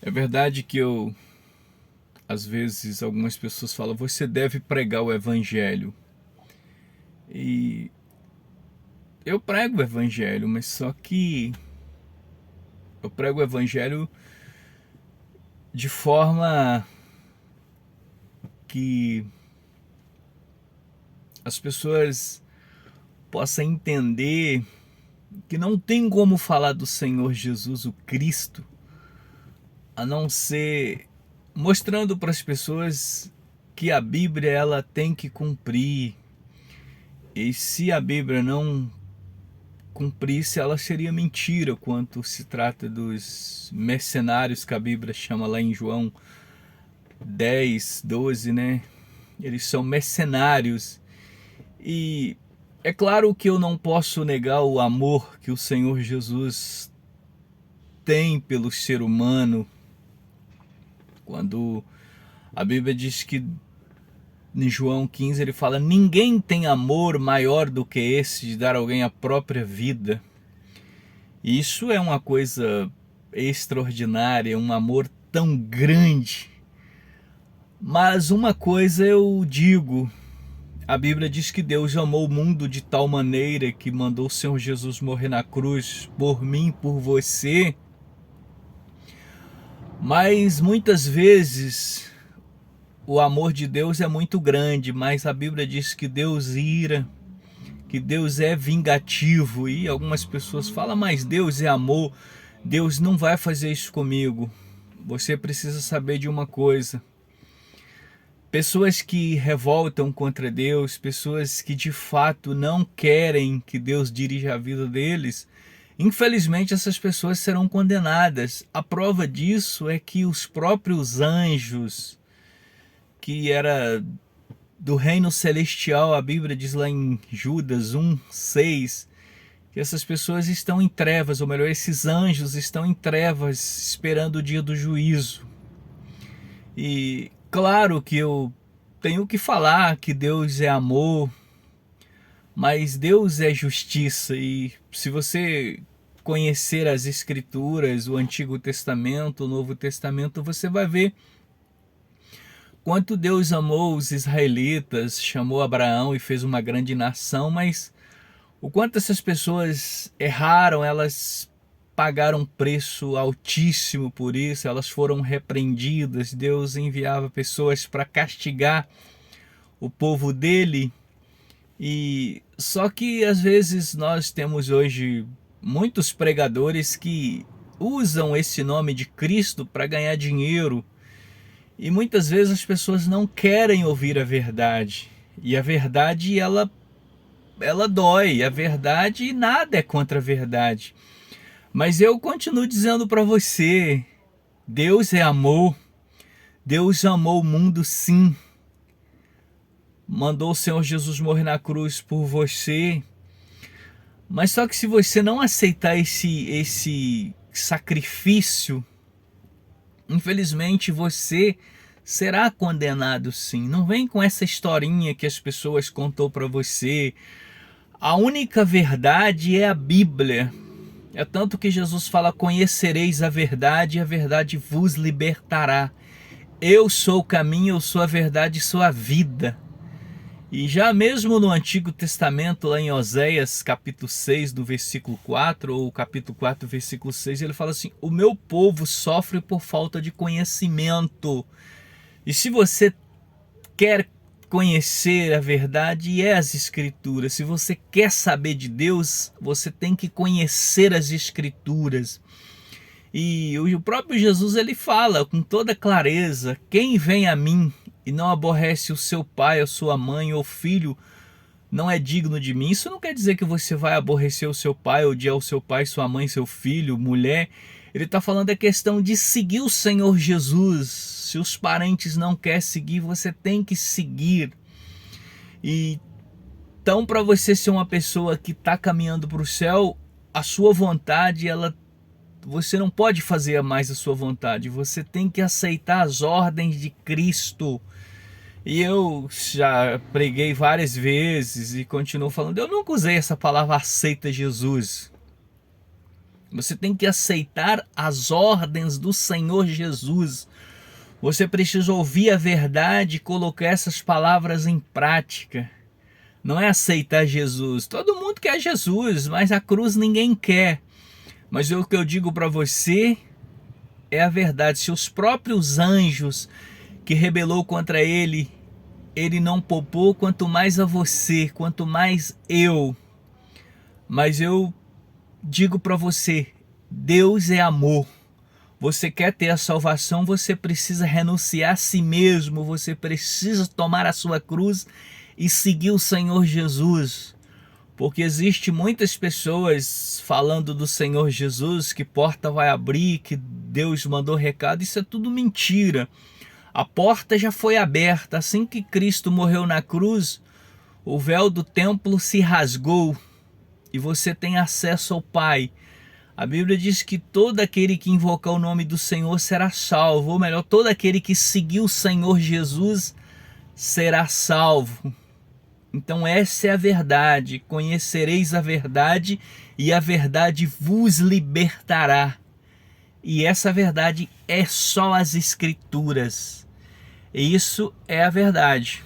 É verdade que às vezes, algumas pessoas falam, você deve pregar o evangelho. E eu prego o evangelho, mas só que eu prego o evangelho de forma que as pessoas possam entender que não tem como falar do Senhor Jesus, o Cristo, a não ser mostrando para as pessoas que a Bíblia ela tem que cumprir. E se a Bíblia não cumprisse, ela seria mentira quanto se trata dos mercenários que a Bíblia chama lá em João 10, 12, né? Eles são mercenários. E é claro que eu não posso negar o amor que o Senhor Jesus tem pelo ser humano. Quando a Bíblia diz que em João 15 ele fala: ninguém tem amor maior do que esse de dar a alguém a própria vida. E isso é uma coisa extraordinária, um amor tão grande. Mas uma coisa eu digo, a Bíblia diz que Deus amou o mundo de tal maneira que mandou o Senhor Jesus morrer na cruz por mim, por você. Mas muitas vezes o amor de Deus é muito grande, mas a Bíblia diz que Deus ira, que Deus é vingativo, e algumas pessoas falam, mas Deus é amor, Deus não vai fazer isso comigo. Você precisa saber de uma coisa: pessoas que revoltam contra Deus, pessoas que de fato não querem que Deus dirija a vida deles, infelizmente essas pessoas serão condenadas. A prova disso é que os próprios anjos, que era do reino celestial, a Bíblia diz lá em Judas 1:6, que essas pessoas estão em trevas, ou melhor, esses anjos estão em trevas, esperando o dia do juízo. E claro que eu tenho que falar que Deus é amor, mas Deus é justiça. E se você conhecer as Escrituras, o Antigo Testamento, o Novo Testamento, você vai ver quanto Deus amou os israelitas, chamou Abraão e fez uma grande nação, mas o quanto essas pessoas erraram, elas pagaram um preço altíssimo por isso, elas foram repreendidas, Deus enviava pessoas para castigar o povo dele. E só que às vezes nós temos hoje muitos pregadores que usam esse nome de Cristo para ganhar dinheiro, e muitas vezes as pessoas não querem ouvir a verdade. E a verdade ela dói, a verdade nada é contra a verdade. Mas eu continuo dizendo para você, Deus é amor. Deus amou o mundo sim. Mandou o Senhor Jesus morrer na cruz por você. Mas só que se você não aceitar esse sacrifício, infelizmente você será condenado sim. Não vem com essa historinha que as pessoas contou para você. A única verdade é a Bíblia. É tanto que Jesus fala: conhecereis a verdade e a verdade vos libertará. Eu sou o caminho, eu sou a verdade e sou a vida. E já mesmo no Antigo Testamento, lá em Oséias capítulo 6, do versículo 4, ou capítulo 4, versículo 6, ele fala assim: o meu povo sofre por falta de conhecimento. E se você quer conhecer a verdade, e é as Escrituras, se você quer saber de Deus, você tem que conhecer as Escrituras. E o próprio Jesus ele fala com toda clareza: quem vem a mim e não aborrece o seu pai, a sua mãe ou filho, não é digno de mim. Isso não quer dizer que você vai aborrecer o seu pai, odiar o seu pai, sua mãe, seu filho, mulher. Ele está falando da questão de seguir o Senhor Jesus. Se os parentes não querem seguir, você tem que seguir. E então, para você ser uma pessoa que está caminhando para o céu, a sua vontade, você não pode fazer mais a sua vontade. Você tem que aceitar as ordens de Cristo. E eu já preguei várias vezes e continuo falando, eu nunca usei essa palavra aceita Jesus. Você tem que aceitar as ordens do Senhor Jesus. Você precisa ouvir a verdade e colocar essas palavras em prática. Não é aceitar Jesus. Todo mundo quer Jesus, mas a cruz ninguém quer. Mas o que eu digo para você é a verdade. Se os próprios anjos que rebelou contra ele, ele não poupou, quanto mais a você, quanto mais eu. Mas eu digo para você, Deus é amor. Você quer ter a salvação, você precisa renunciar a si mesmo, você precisa tomar a sua cruz e seguir o Senhor Jesus. Porque existe muitas pessoas falando do Senhor Jesus, que porta vai abrir, que Deus mandou recado, isso é tudo mentira. A porta já foi aberta, assim que Cristo morreu na cruz, o véu do templo se rasgou e você tem acesso ao Pai. A Bíblia diz que todo aquele que invocar o nome do Senhor será salvo, ou melhor, todo aquele que seguir o Senhor Jesus será salvo. Então essa é a verdade, conhecereis a verdade e a verdade vos libertará. E essa verdade é só as Escrituras. E isso é a verdade.